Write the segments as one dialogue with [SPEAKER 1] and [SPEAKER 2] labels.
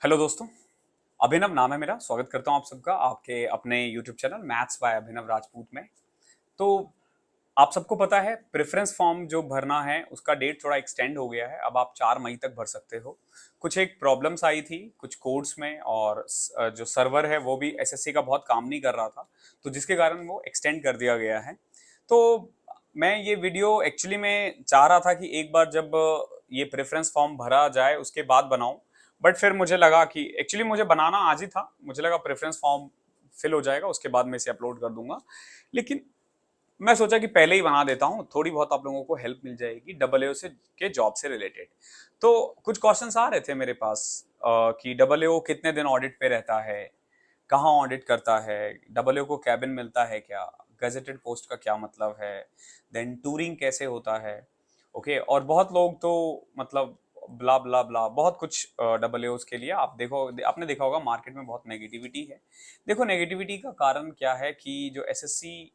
[SPEAKER 1] Hello दोस्तों। अभिनव नाम है मेरा। स्वागत करता हूं आप सबका आपके अपने यूट्यूब चैनल मैथ्स बाय अभिनव राजपूत में। तो आप सबको पता है प्रेफरेंस फॉर्म जो भरना है उसका डेट थोड़ा एक्सटेंड हो गया है। अब आप 4 मई तक भर सकते हो। कुछ एक प्रॉब्लम्स आई थी कुछ कोड्स में और जो सर्वर है वो भी एसएससी का बहुत काम नहीं कर रहा था, तो जिसके कारण वो एक्सटेंड कर दिया गया है। तो मैं ये वीडियो एक्चुअली में चाह रहा था कि एक बार जब ये प्रेफरेंस फॉर्म भरा जाए उसके बाद बनाऊं, बट फिर मुझे लगा कि एक्चुअली मुझे बनाना आज ही था। मुझे लगा प्रेफरेंस फॉर्म फिल हो जाएगा उसके बाद मैं इसे अपलोड कर दूंगा, लेकिन मैं सोचा कि पहले ही बना देता हूँ, थोड़ी बहुत आप लोगों को हेल्प मिल जाएगी डबल ए से के जॉब से रिलेटेड। तो कुछ क्वेश्चंस आ रहे थे मेरे पास कि डबल ए कितने दिन ऑडिट पे रहता है, कहाँ ऑडिट करता है, डबल ए को कैबिन मिलता है क्या, गजेटेड पोस्ट का क्या मतलब है, देन टूरिंग कैसे होता है। ओके, और बहुत लोग तो मतलब ब्ला ब्ला ब्ला बहुत कुछ डबल ए के लिए आप देखो, आपने देखा होगा मार्केट में बहुत नेगेटिविटी है। देखो नेगेटिविटी का कारण क्या है कि जो एसएससी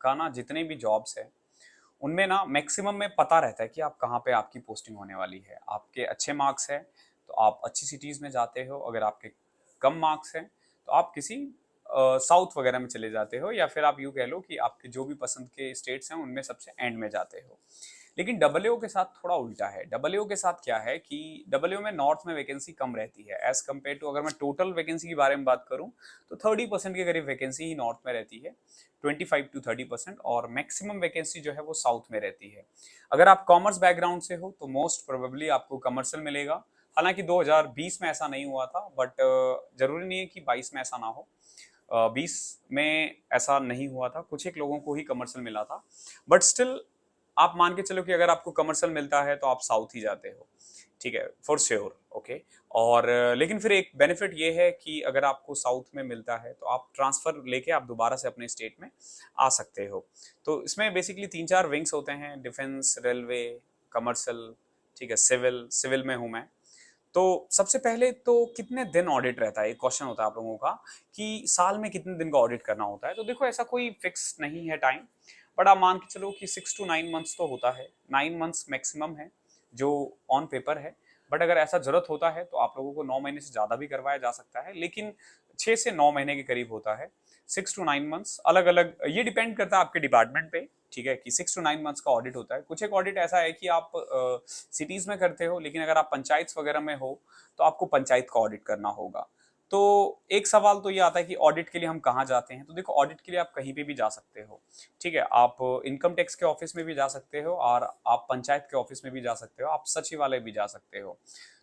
[SPEAKER 1] का ना जितने भी जॉब्स है उनमें ना मैक्सिमम में पता रहता है कि आप कहाँ पे आपकी पोस्टिंग होने वाली है। आपके अच्छे मार्क्स है तो आप अच्छी सिटीज में जाते हो, अगर आपके कम मार्क्स हैं तो आप किसी साउथ वगैरह में चले जाते हो, या फिर आप यूँ कह लो कि आपके जो भी पसंद के स्टेट्स हैं उनमें सबसे एंड में जाते हो। लेकिन डब्ल्यू के साथ थोड़ा उल्टा है। डब्ल्यू के साथ क्या है कि डब्ल्यू में नॉर्थ में वैकेंसी कम रहती है एज कम्पेयर टू, अगर मैं टोटल वैकेंसी के बारे में बात करूं तो 30% के करीब वैकेंसी ही नॉर्थ में रहती है, 25 to 30%, और मैक्सिमम वैकेंसी जो है वो साउथ में रहती है। अगर आप कॉमर्स बैकग्राउंड से हो तो मोस्ट प्रोबेबली आपको कमर्शियल मिलेगा। हालांकि 2020 में ऐसा नहीं हुआ था, बट जरूरी नहीं है कि 22 में ऐसा ना हो। 20 में ऐसा नहीं हुआ था, कुछ एक लोगों को ही कमर्शियल मिला था, बट स्टिल आप मान के चलो कि अगर आपको कमर्शियल मिलता है तो आप साउथ ही जाते हो, ठीक है, फॉर श्योर। ओके, और लेकिन फिर एक बेनिफिट ये है कि अगर आपको साउथ में मिलता है तो आप ट्रांसफर लेके आप दोबारा से अपने स्टेट में आ सकते हो। तो इसमें बेसिकली 3-4 विंग्स होते हैं, डिफेंस, रेलवे, कमर्शियल, ठीक है, सिविल। सिविल में हूं मैं। तो सबसे पहले तो कितने दिन ऑडिट रहता है, एक क्वेश्चन होता है आप लोगों का कि साल में कितने दिन का ऑडिट करना होता है। तो देखो ऐसा कोई फिक्स नहीं है टाइम, बट आप मान के चलो कि 6 to 9 मंथ्स तो होता है। 9 मंथ्स मैक्सिमम है जो ऑन पेपर है, बट अगर ऐसा जरूरत होता है तो आप लोगों को 9 महीने से ज्यादा भी करवाया जा सकता है, लेकिन 6 से 9 महीने के करीब होता है। 6 to 9 मंथ्स अलग अलग, ये डिपेंड करता है आपके डिपार्टमेंट पे, ठीक है, कि 6 to 9 मंथ्स का ऑडिट होता है। कुछ एक ऑडिट ऐसा है कि आप सिटीज में करते हो, लेकिन अगर आप पंचायत वगैरह में हो तो आपको पंचायत का ऑडिट करना होगा। तो एक सवाल तो ये आता है कि ऑडिट के लिए हम कहाँ जाते हैं। तो देखो ऑडिट के लिए आप कहीं पे भी जा सकते हो, ठीक है। आप इनकम टैक्स के ऑफिस में भी जा सकते हो, और आप पंचायत के ऑफिस में भी जा सकते हो, आप सचिवालय भी जा सकते हो।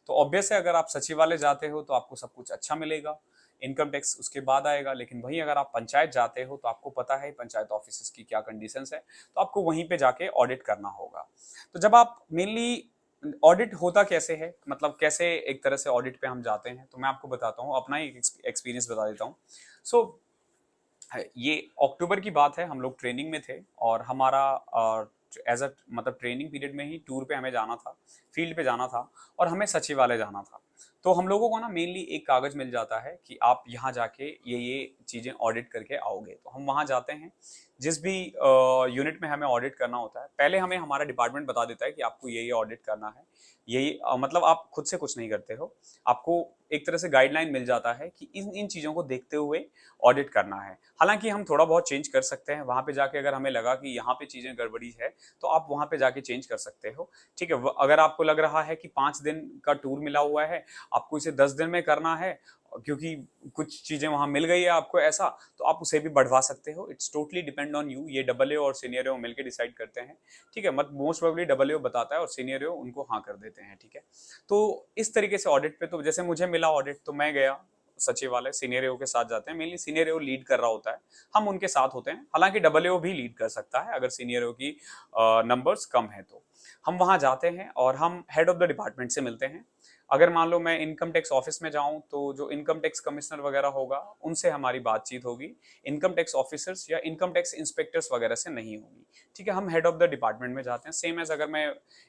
[SPEAKER 1] तो ऑब्वियस है अगर आप सचिवालय जाते हो तो आपको सब कुछ अच्छा मिलेगा, इनकम टैक्स उसके बाद आएगा। लेकिन वहीं अगर आप पंचायत जाते हो तो आपको पता है पंचायत ऑफिस की क्या कंडीशंस है, तो आपको वहीं पे जाके ऑडिट करना होगा। तो जब आप मेनली ऑडिट होता कैसे है, मतलब कैसे एक तरह से ऑडिट पे हम जाते हैं, तो मैं आपको बताता हूँ, अपना ही एक्सपीरियंस बता देता हूँ। सो ये अक्टूबर की बात है, हम लोग ट्रेनिंग में थे और हमारा एज अ मतलब ट्रेनिंग पीरियड में ही टूर पे हमें जाना था, फील्ड पे जाना था, और हमें सचिवालय जाना था। तो हम लोगों को ना मेनली एक कागज मिल जाता है कि आप यहाँ जाके ये चीजें ऑडिट करके आओगे। तो हम वहाँ जाते हैं, जिस भी यूनिट में हमें ऑडिट करना होता है पहले हमें हमारा डिपार्टमेंट बता देता है कि आपको ये ऑडिट करना है। यही मतलब आप खुद से कुछ नहीं करते हो, आपको एक तरह से गाइडलाइन मिल जाता है कि इन इन चीजों को देखते हुए ऑडिट करना है। हालांकि हम थोड़ा बहुत चेंज कर सकते हैं वहां पे जाके, अगर हमें लगा कि यहाँ पे चीजें गड़बड़ी है तो आप वहां पे जाके चेंज कर सकते हो, ठीक है। अगर आपको लग रहा है कि 5 दिन का टूर मिला हुआ है, आपको इसे 10 दिन में करना है क्योंकि कुछ चीजें वहां मिल गई है आपको ऐसा, तो आप उसे भी बढ़वा सकते हो। It's totally depend on you, ये डबल ए और सीनियर ए मिलकर डिसाइड करते हैं, ठीक है। मत मोस्ट प्रोबेबली डबल ए बताता है और सीनियर ए उनको हाँ कर देते हैं, ठीक है। तो इस तरीके से ऑडिट पे, तो जैसे मुझे मिला ऑडिट तो मैं गया सचिवालय, सीनियर एओ के साथ जाते हैं। मेनली सीनियर एओ लीड कर रहा होता है, हम उनके साथ होते हैं। हालांकि डबल एओ भी लीड कर सकता है अगर सीनियर एओ की नंबर्स कम है तो। हम वहां जाते हैं और हम हेड ऑफ द डिपार्टमेंट से मिलते हैं। अगर मान लो मैं इनकम टैक्स ऑफिस में जाऊं तो जो इनकम टैक्स कमिश्नर वगैरह होगा उनसे हमारी बातचीत होगी, इनकम टैक्स ऑफिसर्स या इनकम टैक्स इंस्पेक्टर्स वगैरह से नहीं होगी, ठीक है। हम हेड ऑफ द डिपार्टमेंट में जाते हैं। सेम एज अगर मैं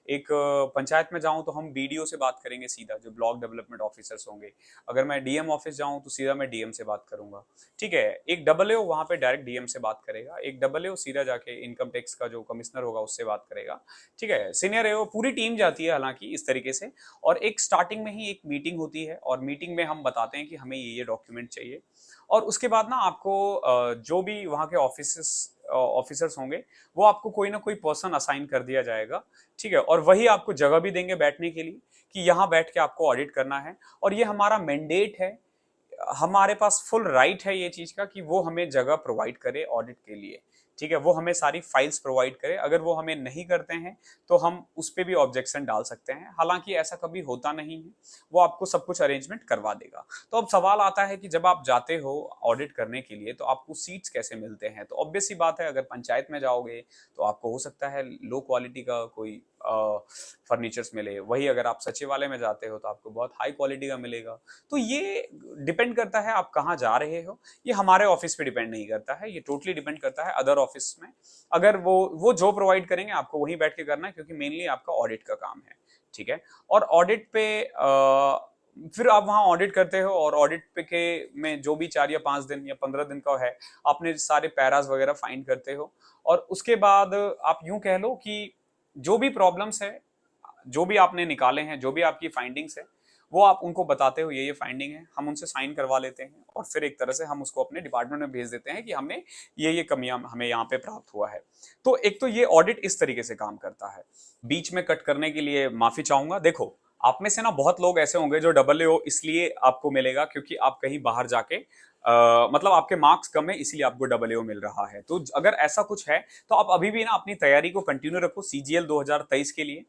[SPEAKER 1] एक पंचायत में जाऊं तो हम बीडीओ से बात करेंगे सीधा, जो ब्लॉक डेवलपमेंट ऑफिसर्स होंगे। अगर मैं डीएम ऑफिस जाऊं तो सीधा मैं डीएम से बात करूंगा, ठीक है। एक डबल एओ वहां पे डायरेक्ट डीएम से बात करेगा, एक डबल एओ सीधा जाके इनकम टैक्स का जो कमिश्नर होगा उससे बात करेगा, ठीक है। सीनियर एओ पूरी टीम जाती है हालांकि इस तरीके से। और एक स्टार्टिंग स्टार्टिंग में ही एक मीटिंग होती है और मीटिंग में हम बताते हैं कि हमें ये डॉक्यूमेंट चाहिए, और उसके बाद ना आपको जो भी वहाँ के ऑफिसर्स होंगे वो आपको कोई ना कोई पर्सन असाइन कर दिया जाएगा, ठीक है, और वही आपको जगह भी देंगे बैठने के लिए कि यहाँ बैठ के आपको ऑडिट करना है। और ये हमारा मैंडेट है, हमारे पास फुल राइट है ये चीज का कि वो हमें जगह प्रोवाइड करे ऑडिट के लिए, ठीक है, वो हमें सारी फाइल्स प्रोवाइड करे। अगर वो हमें नहीं करते हैं तो हम उस पर भी ऑब्जेक्शन डाल सकते हैं, हालांकि ऐसा कभी होता नहीं है, वो आपको सब कुछ अरेंजमेंट करवा देगा। तो अब सवाल आता है कि जब आप जाते हो ऑडिट करने के लिए तो आपको सीट्स कैसे मिलते हैं। तो ऑब्वियस सी बात है, अगर पंचायत में जाओगे तो आपको हो सकता है लो क्वालिटी का कोई फर्नीचर्स मिले, वही अगर आप सचिवालय में जाते हो तो आपको बहुत हाई क्वालिटी का मिलेगा। तो ये डिपेंड करता है आप कहाँ जा रहे हो, ये हमारे ऑफिस पे डिपेंड नहीं करता है, ये टोटली डिपेंड करता है अदर ऑफिस में। अगर वो जो प्रोवाइड करेंगे आपको वहीं बैठ के करना है, क्योंकि मेनली आपका ऑडिट का काम है, ठीक है। और ऑडिट पे फिर आप वहां ऑडिट करते हो, और ऑडिट पे के में जो भी 4 या 5 दिन या 15 दिन का है, आपने सारे पैराज वगैरह फाइंड करते हो, और उसके बाद आप यूं कह लो कि जो भी प्रॉब्लम्स है, जो भी आपने निकाले हैं, जो भी आपकी फाइंडिंग्स है, वो आप उनको बताते हो ये फाइंडिंग है, हम उनसे साइन करवा लेते हैं, और फिर एक तरह से हम उसको अपने डिपार्टमेंट में भेज देते हैं कि हमने ये कमियां हमें यहाँ पे प्राप्त हुआ है। तो एक तो ये ऑडिट इस तरीके से काम करता है। बीच में कट करने के लिए माफी चाहूंगा। देखो, आप में से ना बहुत लोग ऐसे होंगे जो डबल ओ इसलिए आपको मिलेगा क्योंकि आप कहीं बाहर जाके मतलब आपके मार्क्स कम है इसलिए आपको डबल ओ मिल रहा है। तो अगर ऐसा कुछ है तो आप अभी भी ना अपनी तैयारी को कंटिन्यू रखो सीजीएल 2023 के लिए,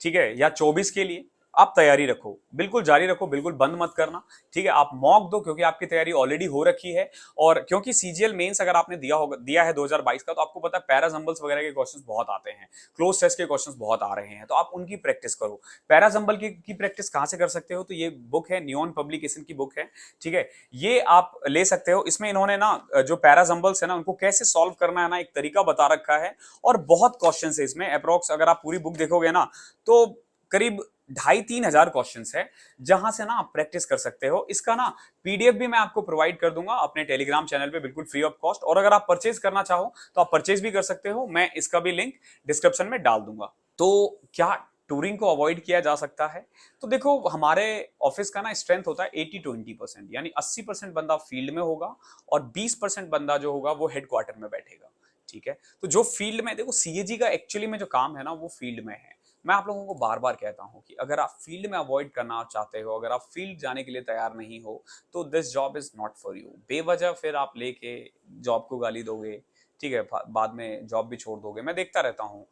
[SPEAKER 1] ठीक है, या 24 के लिए आप तैयारी रखो, बिल्कुल जारी रखो, बिल्कुल बंद मत करना, ठीक है। आप मॉक दो क्योंकि आपकी तैयारी ऑलरेडी हो रखी है, और क्योंकि सीजीएल मेंस अगर आपने दिया है 2022 का, तो आपको पता है पैराजंबल्स वगैरह के क्वेश्चंस बहुत आते हैं, क्लोज टेस्ट के क्वेश्चंस बहुत आ रहे हैं, तो आप उनकी प्रैक्टिस करो। पैराजंबल की प्रैक्टिस कहां से कर सकते हो, तो ये बुक है, नियॉन पब्लिकेशन की बुक है, ठीक है, ये आप ले सकते हो। इसमें इन्होंने ना जो पैराजंबल्स है ना उनको कैसे सॉल्व करना है ना एक तरीका बता रखा है, और बहुत क्वेश्चन है इसमें, अप्रोक्स अगर आप पूरी बुक देखोगे ना तो करीब 2,500-3,000 क्वेश्चंस है, जहां से ना आप प्रैक्टिस कर सकते हो। इसका ना पीडीएफ भी मैं आपको प्रोवाइड कर दूंगा अपने टेलीग्राम चैनल पे, बिल्कुल फ्री ऑफ कॉस्ट, और अगर आप परचेज करना चाहो तो आप परचेज भी कर सकते हो, मैं इसका भी लिंक डिस्क्रिप्शन में डाल दूंगा। तो क्या टूरिंग को अवॉइड किया जा सकता है? तो देखो, हमारे ऑफिस का ना स्ट्रेंथ होता है 80-20%, यानी 80% बंदा फील्ड में होगा और 20% बंदा जो होगा वो हेडक्वार्टर में बैठेगा, ठीक है। तो जो फील्ड में, देखो सीएजी का एक्चुअली में जो काम है ना वो फील्ड में है। मैं आप लोगों को बार बार कहता हूं कि अगर आप फील्ड में अवॉइड करना चाहते हो, अगर आप फील्ड जाने के लिए तैयार नहीं हो, तो this job is not for you. बेवजह फिर आप लेके जॉब को गाली दोगे, ठीक है, बाद में जॉब भी छोड़ दोगे। मैं देखता रहता हूँ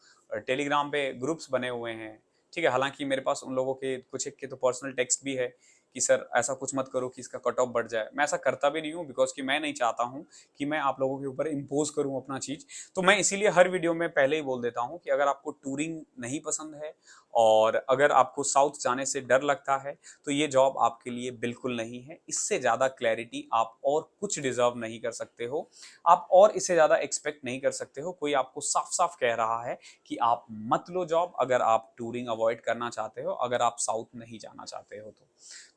[SPEAKER 1] टेलीग्राम पे ग्रुप्स बने हुए हैं, ठीक है, हालांकि मेरे पास उन लोगों के कुछ एक के तो पर्सनल टेक्स्ट भी है कि सर ऐसा कुछ मत करो कि इसका कट ऑफ बढ़ जाए। मैं ऐसा करता भी नहीं हूँ, बिकॉज कि मैं नहीं चाहता हूँ कि मैं आप लोगों के ऊपर इम्पोज करूँ अपना चीज। तो मैं इसीलिए हर वीडियो में पहले ही बोल देता हूँ कि अगर आपको टूरिंग नहीं पसंद है और अगर आपको साउथ जाने से डर लगता है तो ये जॉब आपके लिए बिल्कुल नहीं है। इससे ज्यादा क्लैरिटी आप और कुछ डिजर्व नहीं कर सकते हो, आप और इससे ज्यादा एक्सपेक्ट नहीं कर सकते हो। कोई आपको साफ साफ कह रहा है कि आप मत लो जॉब अगर आप टूरिंग अवॉइड करना चाहते हो, अगर आप साउथ नहीं जाना चाहते हो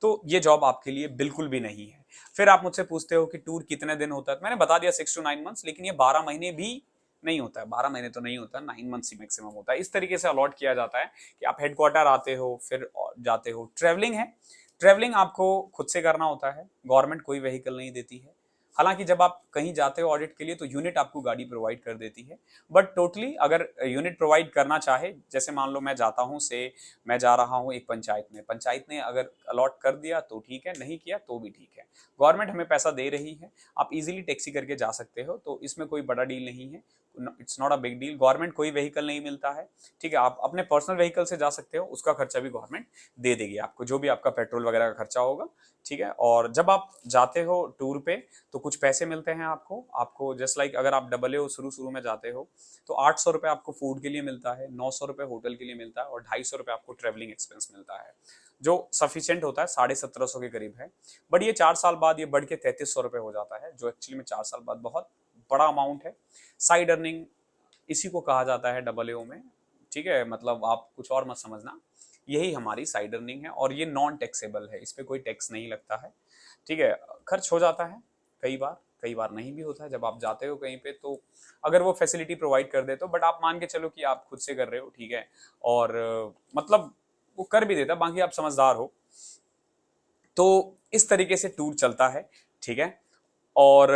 [SPEAKER 1] तो ये जॉब आपके लिए बिल्कुल भी नहीं है। फिर आप मुझसे पूछते हो कि टूर कितने दिन होता है, मैंने बता दिया 6 to 9 months, लेकिन ये 12 महीने भी नहीं होता है, 12 महीने तो नहीं होता, 9 months ही मैक्सिमम होता है। इस तरीके से अलॉट किया जाता है कि आप हेडक्वार्टर आते हो फिर जाते हो। ट्रेवलिंग है, ट्रेवलिंग आपको खुद से करना होता है, गवर्नमेंट कोई व्हीकल नहीं देती है। हालांकि जब आप कहीं जाते हो ऑडिट के लिए तो यूनिट आपको गाड़ी प्रोवाइड कर देती है, बट टोटली अगर यूनिट प्रोवाइड करना चाहे, जैसे मान लो मैं जाता हूँ से मैं जा रहा हूँ एक पंचायत में, पंचायत ने अगर अलॉट कर दिया तो ठीक है, नहीं किया तो भी ठीक है, गवर्नमेंट हमें पैसा दे रही है, आप इजीली टैक्सी करके जा सकते हो, तो इसमें कोई बड़ा डील नहीं है, it's not a big deal. Government कोई व्हीकल नहीं मिलता है, ठीक है, आप अपने पर्सनल व्हीकल से जा सकते हो, उसका खर्चा भी गवर्नमेंट दे देगी आपको, जो भी आपका पेट्रोल वगैरह का खर्चा होगा, ठीक है। और जब आप जाते हो टूर पे तो कुछ पैसे मिलते हैं आपको आपको जस्ट लाइक अगर आप डबल ओ शुरू में जाते हो तो 800 रुपये आपको फूड के लिए मिलता है, 900 रुपये होटल के लिए मिलता है, और 250 रुपये आपको ट्रेवलिंग एक्सपेंस मिलता है, जो सफिशियंट होता है, 1750 के करीब है। बट ये 4 साल बाद ये बढ़ के 3300 रुपये हो जाता है, जो एक्चुअली में 4 साल बाद बहुत बड़ा अमाउंट है। साइड अर्निंग इसी को कहा जाता है डबल ओ में, ठीक है, मतलब आप कुछ और मत समझना, यही हमारी साइड अर्निंग है, और ये नॉन टैक्सेबल है, इस पर कोई टैक्स नहीं लगता है, ठीक है। खर्च हो जाता है कई बार नहीं भी होता है जब आप जाते हो कहीं पे, तो अगर वो फैसिलिटी प्रोवाइड कर दे तो, बट आप मान के चलो कि आप खुद से कर रहे हो, ठीक है, और मतलब वो कर भी देता, बाकी आप समझदार हो। तो इस तरीके से टूर चलता है, ठीक है। और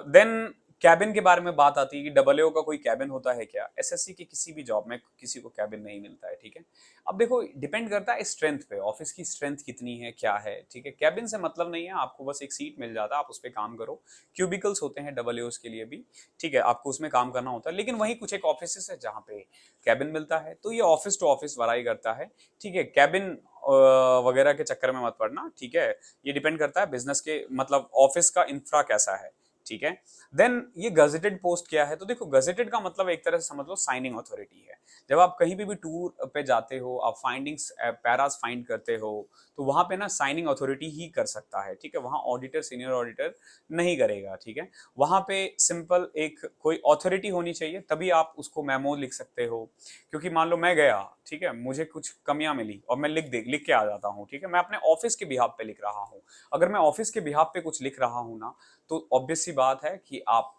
[SPEAKER 1] देन कैबिन के बारे में बात आती है कि डबल ए का कोई कैबिन होता है क्या? एसएससी की किसी भी जॉब में किसी को कैबिन नहीं मिलता है, ठीक है। अब देखो डिपेंड करता है स्ट्रेंथ पे, ऑफिस की स्ट्रेंथ कितनी है, क्या है, ठीक है। कैबिन से मतलब नहीं है, आपको बस एक सीट मिल जाता है, आप उस पर काम करो। क्यूबिकल्स होते हैं डबल के लिए भी, ठीक है, आपको उसमें काम करना होता है। लेकिन वहीं कुछ एक ऑफिस है जहाँ पे कैबिन मिलता है, तो ये ऑफिस टू ऑफिस वराई करता है, ठीक है। कैबिन वगैरह के चक्कर में मत पड़ना, ठीक है। ये डिपेंड करता है बिजनेस के, मतलब ऑफिस का इंफ्रा कैसा है, ठीक है। देन ये गजेटेड पोस्ट क्या है? तो देखो गजेटेड का मतलब एक तरह से समझ लो साइनिंग अथॉरिटी है। जब आप कहीं भी टूर पे जाते हो, आप फाइंडिंग्स पैरास फाइंड करते हो, तो वहां पे ना साइनिंग अथॉरिटी ही कर सकता है, ठीक है। वहां ऑडिटर, सीनियर ऑडिटर नहीं करेगा, ठीक है। वहां पे सिंपल एक कोई अथॉरिटी होनी चाहिए, तभी आप उसको मेमो लिख सकते हो। क्योंकि मान लो मैं गया, ठीक है, मुझे कुछ कमियां मिली और मैं लिख के आ जाता हूँ, ठीक है। मैं अपने ऑफिस के बिहाफ पे लिख रहा हूँ। अगर मैं ऑफिस के बिहाफ पे कुछ लिख रहा हूँ ना, तो ऑब्वियस सी बात है कि आप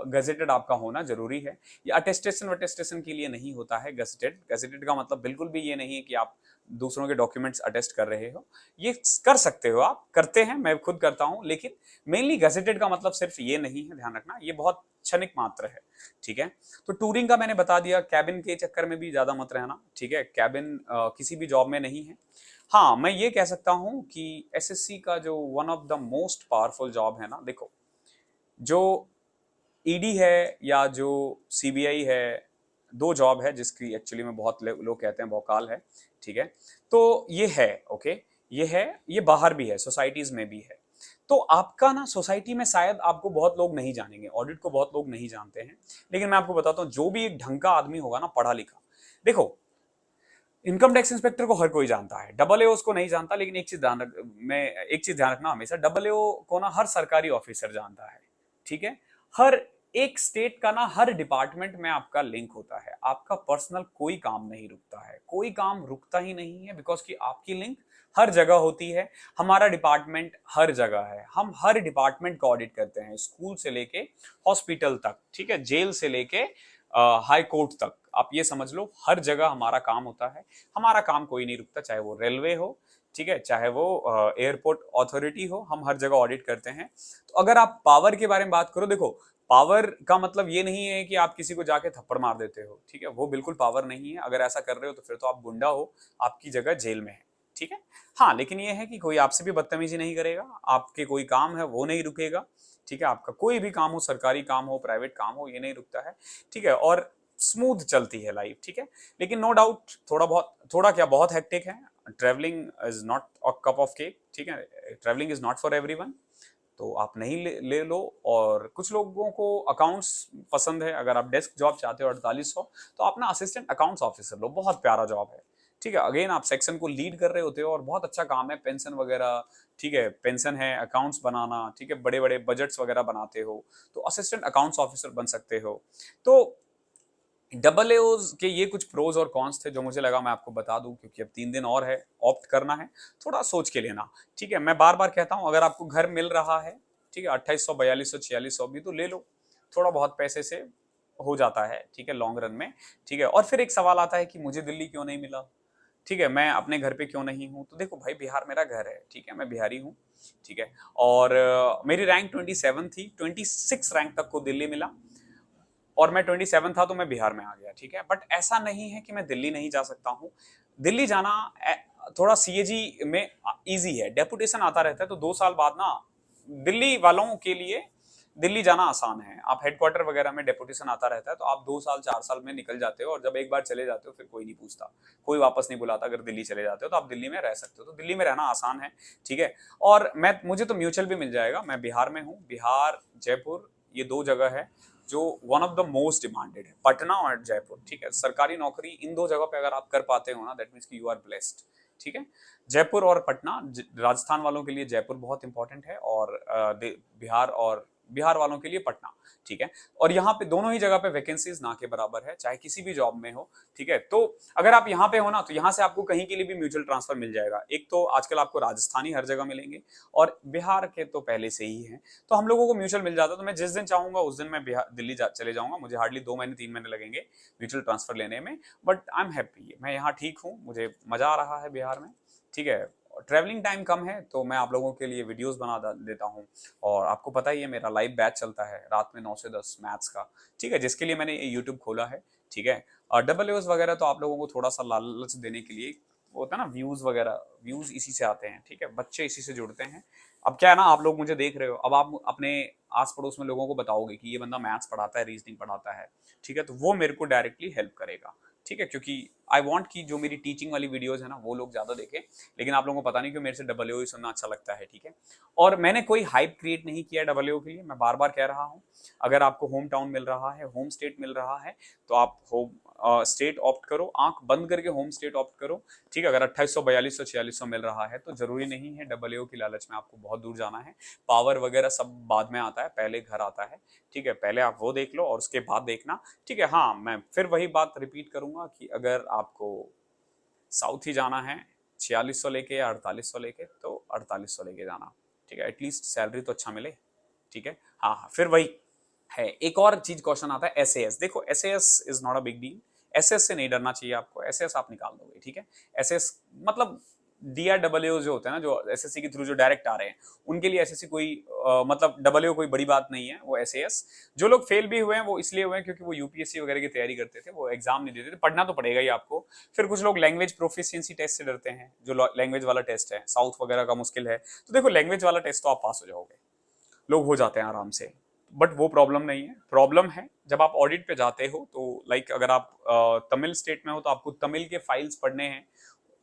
[SPEAKER 1] गजेटेड आपका होना जरूरी है। ये अटेस्टेशन वटेस्टेशन के लिए नहीं होता है गजेटेड। गजेटेड का मतलब बिल्कुल भी ये नहीं है कि आप दूसरों के डॉक्यूमेंट्स अटेस्ट कर रहे हो। ये कर सकते हो, आप करते हैं, मैं खुद करता हूं, लेकिन मेनली गजेटेड का मतलब सिर्फ ये नहीं है, ध्यान रखना, ये बहुत क्षणिक मात्र है, ठीक है। तो टूरिंग का मैंने बता दिया, कैबिन के चक्कर में भी ज्यादा मत रहना, ठीक है। कैबिन किसी भी जॉब में नहीं है। हाँ, मैं ये कह सकता हूं कि एसएससी का जो one of the most powerful job है ना, देखो, जो ईडी है या जो सीबीआई है, दो जॉब है जिसकी एक्चुअली में बहुत लोग कहते हैं भौकाल है, ठीक है। तो ये है, ओके, ये है, ये बाहर भी है, सोसाइटीज में भी है। तो आपका ना सोसाइटी में शायद आपको बहुत लोग नहीं जानेंगे, ऑडिट को बहुत लोग नहीं जानते हैं, लेकिन मैं आपको बताता हूँ, जो भी एक ढंग का आदमी होगा ना, पढ़ा लिखा, देखो, इनकम टैक्स इंस्पेक्टर को हर कोई जानता है, डबल ए उसको नहीं जानता, लेकिन एक चीज ध्यान रखना हमेशा, डबल ए को ना हर सरकारी ऑफिसर जानता है, ठीक है। हर एक स्टेट का ना हर डिपार्टमेंट में आपका लिंक होता है, आपका पर्सनल कोई काम नहीं रुकता है, कोई काम रुकता ही नहीं है, बिकॉज कि आपकी लिंक हर जगह होती है। हमारा डिपार्टमेंट हर जगह है, हम हर डिपार्टमेंट को ऑडिट करते हैं, स्कूल से लेके हॉस्पिटल तक, ठीक है, जेल से लेके हाई कोर्ट तक, आप ये समझ लो हर जगह हमारा काम होता है। हमारा काम कोई नहीं रुकता, चाहे वो रेलवे हो, ठीक है, चाहे वो एयरपोर्ट अथॉरिटी हो, हम हर जगह ऑडिट करते हैं। तो अगर आप पावर के बारे में बात करो, देखो, पावर का मतलब ये नहीं है कि आप किसी को जाके थप्पड़ मार देते हो, ठीक है, वो बिल्कुल पावर नहीं है। अगर ऐसा कर रहे हो तो फिर तो आप गुंडा हो, आपकी जगह जेल में है, ठीक है। हाँ, लेकिन ये है कि कोई आपसे भी बदतमीजी नहीं करेगा, आपके कोई काम है वो नहीं रुकेगा, ठीक है। आपका कोई भी काम हो, सरकारी काम हो, प्राइवेट काम हो, ये नहीं रुकता है, ठीक है। और स्मूथ चलती है लाइफ, ठीक है। लेकिन नो डाउट थोड़ा क्या बहुत हेक्टिक है। Travelling is not a cup of cake, ठीक है। Travelling is not for everyone. तो आप नहीं ले लो। और कुछ लोगों को अकाउंट्स पसंद है, अगर आप डेस्क जॉब चाहते हो 4800, तो आप ना असिस्टेंट अकाउंट्स ऑफिसर लो, बहुत प्यारा जॉब है, ठीक है। अगेन आप सेक्शन को लीड कर रहे होते हो और बहुत अच्छा काम है, पेंशन वगैरह, ठीक है, पेंशन है, अकाउंट्स बनाना, ठीक है, बड़े बड़े बजट्स वगैरह बनाते हो, तो असिस्टेंट अकाउंट्स ऑफिसर बन सकते हो। तो डबल एओज के ये कुछ प्रोज और कॉन्स थे जो मुझे लगा मैं आपको बता दूं, क्योंकि अब 3 दिन और है, ऑप्ट करना है, थोड़ा सोच के लेना, ठीक है। मैं बार बार कहता हूं, अगर आपको घर मिल रहा है, ठीक है, 2800, 4200, 4600 भी, तो ले लो, थोड़ा बहुत पैसे से हो जाता है, ठीक है, लॉन्ग रन में, ठीक है। और फिर एक सवाल आता है कि मुझे दिल्ली क्यों नहीं मिला, ठीक है, मैं अपने घर पे क्यों नहीं हूँ? तो देखो भाई, बिहार मेरा घर है, ठीक है, मैं बिहारी हूँ, ठीक है। और मेरी रैंक 27 थी, 26 रैंक तक को दिल्ली मिला, और मैं 27 था तो मैं बिहार में आ गया, ठीक है। बट ऐसा नहीं है कि मैं दिल्ली नहीं जा सकता हूँ। दिल्ली जाना थोड़ा सीएजी में इजी है, डेपुटेशन आता रहता है, तो 2 साल बाद ना दिल्ली वालों के लिए दिल्ली जाना आसान है। आप हेडक्वार्टर वगैरह में डेपुटेशन आता रहता है, तो आप 2 साल 4 साल में निकल जाते हो, और जब एक बार चले जाते हो फिर कोई नहीं पूछता, कोई वापस नहीं बुलाता। अगर दिल्ली चले जाते हो तो आप दिल्ली में रह सकते हो, तो दिल्ली में रहना आसान है, ठीक है। और मुझे तो म्यूचुअल भी मिल जाएगा, मैं बिहार में हूँ, बिहार जयपुर, ये 2 जगह है जो one of the most demanded है, पटना और जयपुर, ठीक है। सरकारी नौकरी इन 2 जगह पे अगर आप कर पाते हो ना, दैट मीन्स कि यू आर ब्लेस्ड, ठीक है। जयपुर और पटना, राजस्थान वालों के लिए जयपुर बहुत इंपॉर्टेंट है, और बिहार वालों के लिए पटना, ठीक है। और यहाँ पे दोनों ही जगह पे वैकेंसीज ना के बराबर है, चाहे किसी भी जॉब में हो, ठीक है। तो अगर आप यहाँ पे हो ना, तो यहाँ से आपको कहीं के लिए भी म्यूचुअल ट्रांसफर मिल जाएगा। एक तो आजकल आपको राजस्थानी हर जगह मिलेंगे, और बिहार के तो पहले से ही हैं, तो हम लोगों को म्यूचुअल मिल जाता है। तो मैं जिस दिन चाहूंगा उस दिन मैं दिल्ली चले जाऊंगा, मुझे हार्डली 2 महीने 3 महीने लगेंगे म्यूचुअल ट्रांसफर लेने में। बट आई एम हैप्पी, मैं यहाँ ठीक हूँ, मुझे मजा आ रहा है बिहार में, ठीक है। ट्रैवलिंग टाइम कम है तो मैं आप लोगों के लिए वीडियोस बना देता हूँ। और आपको पता ही है मेरा लाइव बैच चलता है रात में 9 से 10 मैथ्स का, ठीक है, जिसके लिए मैंने यूट्यूब खोला है, ठीक है। और डबल वगैरह तो आप लोगों को थोड़ा सा लालच देने के लिए वो होता है ना, व्यूज वगैरह, व्यूज इसी से आते हैं, ठीक है, बच्चे इसी से जुड़ते हैं। अब क्या है ना, आप लोग मुझे देख रहे हो, अब आप अपने आस पड़ोस में लोगों को बताओगे कि ये बंदा मैथ्स पढ़ाता है, रीजनिंग पढ़ाता है, ठीक है, तो वो मेरे को डायरेक्टली हेल्प करेगा, ठीक है, क्योंकि आई वांट कि जो मेरी टीचिंग वाली वीडियोस है ना वो लोग ज्यादा देखें। लेकिन आप लोगों को पता नहीं क्यों मेरे से डबल ही सुनना अच्छा लगता है, ठीक है। और मैंने कोई हाइप क्रिएट नहीं किया डबल के लिए, मैं बार बार कह रहा हूँ, अगर आपको होम टाउन मिल रहा है, होम स्टेट मिल रहा है, तो आप होम स्टेट ऑप्ट करो, आंख बंद करके होम स्टेट ऑप्ट करो, ठीक है। अगर 2800, 4200, 4600 मिल रहा है तो जरूरी नहीं है डबल की लालच में आपको बहुत दूर जाना है। पावर वगैरह सब बाद में आता है, पहले घर आता है, ठीक है, पहले आप वो देख लो और उसके बाद देखना, ठीक है। हाँ, मैं फिर वही बात रिपीट करूंगा कि अगर आपको साउथ ही जाना है 4600 लेके या 4800 लेके, तो 4800 लेके जाना, ठीक है, एटलीस्ट सैलरी तो अच्छा मिले, ठीक है। हाँ हाँ, फिर वही है, एक और चीज क्वेश्चन आता है एसएएस। देखो SAS is not a big deal, SS से नहीं डरना चाहिए आपको, एसएस आप निकाल दोगे, ठीक है। एसएस मतलब डीआरडब्ल्यू जो होते हैं ना, जो एसएससी के थ्रू जो डायरेक्ट आ रहे हैं, उनके लिए एसएससी कोई मतलब डब्ल्यू कोई बड़ी बात नहीं है, वो एसएएस। जो लोग फेल भी हुए हैं वो इसलिए हुए हैं क्योंकि वो यूपीएससी वगैरह की तैयारी करते थे, वो एग्जाम नहीं देते थे, पढ़ना तो पड़ेगा ही आपको। फिर कुछ लोग लैंग्वेज प्रोफिशिएंसी टेस्ट से डरते हैं, जो लैंग्वेज वाला टेस्ट है, साउथ वगैरह का मुश्किल है, तो देखो लैंग्वेज वाला टेस्ट तो आप पास हो जाओगे, लोग हो जाते हैं आराम से। बट वो प्रॉब्लम नहीं है, प्रॉब्लम है जब आप ऑडिट पे जाते हो, तो लाइक अगर आप तमिल स्टेट में हो तो आपको तमिल के फाइल्स पढ़ने हैं,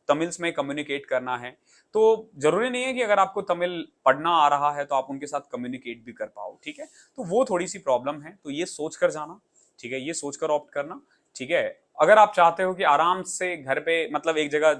[SPEAKER 1] तमिल्स में कम्युनिकेट करना है, तो जरूरी नहीं है कि अगर आपको तमिल पढ़ना आ रहा है तो आप उनके साथ कम्युनिकेट भी कर पाओ, ठीक है। तो वो थोड़ी सी प्रॉब्लम है, तो ये सोच कर जाना, ठीक है, ये सोच कर ऑप्ट करना, ठीक है। अगर आप चाहते हो कि आराम से घर पे मतलब एक जगह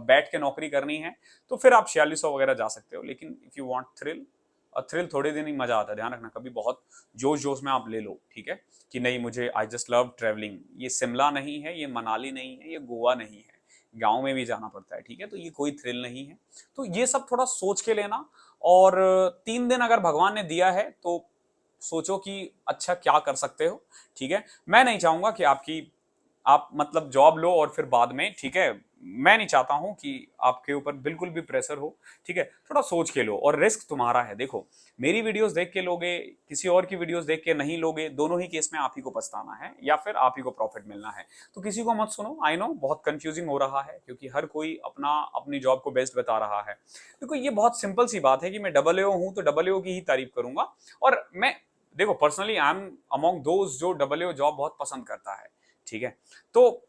[SPEAKER 1] बैठ के नौकरी करनी है, तो फिर आप 4600 वगैरह जा सकते हो। लेकिन इफ यू वांट थ्रिल, और थ्रिल थोड़े दिन ही मजा आता है, ध्यान रखना, कभी बहुत जोश जोश में आप ले लो, ठीक है, कि नहीं मुझे आई जस्ट लव ट्रेवलिंग, ये शिमला नहीं है, ये मनाली नहीं है, ये गोवा नहीं है, गांव में भी जाना पड़ता है, ठीक है, तो ये कोई थ्रिल नहीं है। तो ये सब थोड़ा सोच के लेना। और 3 दिन अगर भगवान ने दिया है तो सोचो कि अच्छा क्या कर सकते हो, ठीक है। मैं नहीं चाहूंगा कि आप मतलब जॉब लो और फिर बाद में, ठीक है, मैं नहीं चाहता हूं कि आपके ऊपर बिल्कुल भी प्रेशर हो, ठीक है, थोड़ा सोच के लो, और रिस्क तुम्हारा है। देखो मेरी वीडियोस देख के लोगे, किसी और की वीडियोस देख के नहीं लोगे, दोनों ही केस में आप ही को पछताना है या फिर आप ही को प्रॉफिट मिलना है। तो किसी को मत सुनो, आई नो बहुत कंफ्यूजिंग हो रहा है क्योंकि हर कोई अपनी जॉब को बेस्ट बता रहा है। देखो ये बहुत सिंपल सी बात है कि मैं डबल हूं तो डबल की ही तारीफ करूंगा। और मैं देखो personally I am among those जो डबल जॉब बहुत पसंद करता है, ठीक है। तो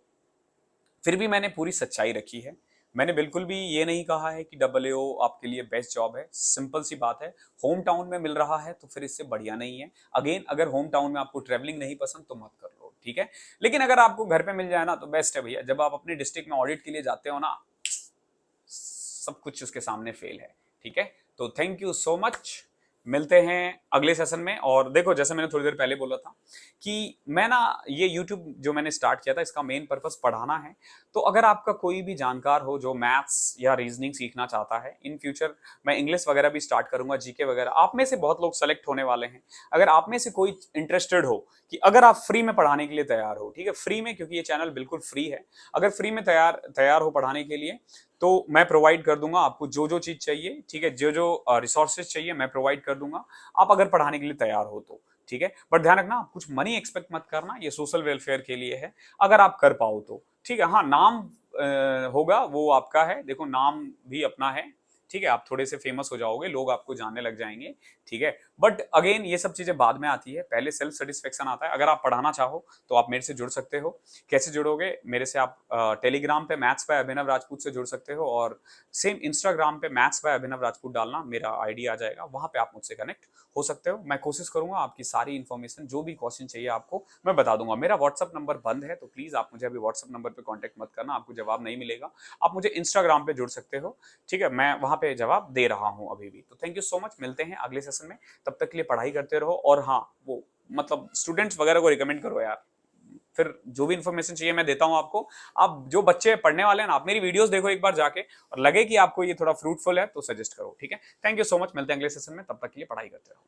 [SPEAKER 1] फिर भी मैंने पूरी सच्चाई रखी है, मैंने बिल्कुल भी ये नहीं कहा है कि डबल आपके लिए बेस्ट जॉब है। सिंपल सी बात है, होम टाउन में मिल रहा है तो फिर इससे बढ़िया नहीं है। अगेन अगर होम टाउन में आपको ट्रेवलिंग नहीं पसंद तो मत कर लो, ठीक है। लेकिन अगर आपको घर पे मिल जाए ना तो बेस्ट है भैया। जब आप अपने डिस्ट्रिक्ट में ऑडिट के लिए जाते हो ना, सब कुछ उसके सामने फेल है, ठीक है। तो थैंक यू सो मच, मिलते हैं अगले सेशन में। और देखो जैसे मैंने थोड़ी देर पहले बोला था कि मैं ना ये YouTube जो मैंने स्टार्ट किया था इसका मेन पर्पस पढ़ाना है। तो अगर आपका कोई भी जानकार हो जो मैथ्स या रीजनिंग सीखना चाहता है, इन फ्यूचर मैं इंग्लिश वगैरह भी स्टार्ट करूंगा, जीके वगैरह, आप में से बहुत लोग सेलेक्ट होने वाले हैं। अगर आप में से कोई इंटरेस्टेड हो कि अगर आप फ्री में पढ़ाने के लिए तैयार हो, ठीक है, फ्री में, क्योंकि ये चैनल बिल्कुल फ्री है, अगर फ्री में तैयार हो पढ़ाने के लिए, तो मैं प्रोवाइड कर दूंगा आपको जो जो चीज चाहिए, ठीक है, जो जो रिसोर्सेज चाहिए मैं प्रोवाइड कर दूंगा, आप अगर पढ़ाने के लिए तैयार हो तो, ठीक है। बट ध्यान रखना आप कुछ मनी एक्सपेक्ट मत करना, ये सोशल वेलफेयर के लिए है, अगर आप कर पाओ तो, ठीक है। हाँ, नाम होगा वो आपका है, देखो नाम भी अपना है, ठीक है, आप थोड़े से फेमस हो जाओगे, लोग आपको जानने लग जाएंगे, ठीक है। बट अगेन ये सब चीजें बाद में आती है, पहले सेल्फ सेटिस्फेक्शन आता है। अगर आप पढ़ाना चाहो तो आप मेरे से जुड़ सकते हो। कैसे जुड़ोगे मेरे से? आप टेलीग्राम पे मैथ्स बाय अभिनव राजपूत से जुड़ सकते हो, और सेम इंस्टाग्राम पे मैथ्स बाय अभिनव राजपूत डालना, मेरा आईडी आ जाएगा, वहां पे आप मुझसे कनेक्ट हो सकते हो। मैं कोशिश करूंगा आपकी सारी इन्फॉर्मेशन, जो भी क्वेश्चन चाहिए आपको मैं बता दूंगा। मेरा व्हाट्सअप नंबर बंद है तो प्लीज आप मुझे अभी व्हाट्सअप नंबर पे कांटेक्ट मत करना, आपको जवाब नहीं मिलेगा। आप मुझे इंस्टाग्राम पे जुड़ सकते हो, ठीक है, मैं वहां पे जवाब दे रहा हूं अभी भी। तो थैंक यू सो मच, मिलते हैं अगले सेशन में, तब तक के लिए पढ़ाई करते रहो। और हाँ, वो मतलब स्टूडेंट्स वगैरह को रिकमेंड करो यार, फिर जो भी इंफॉर्मेशन चाहिए मैं देता हूं आपको। आप जो बच्चे पढ़ने वाले हैं ना, आप मेरी वीडियोस देखो एक बार जाके, और लगे कि आपको ये थोड़ा फ्रूटफुल है तो सजेस्ट करो, ठीक है। थैंक यू सो मच, मिलते हैं अगले सेशन में, तब तक के लिए पढ़ाई करते रहो।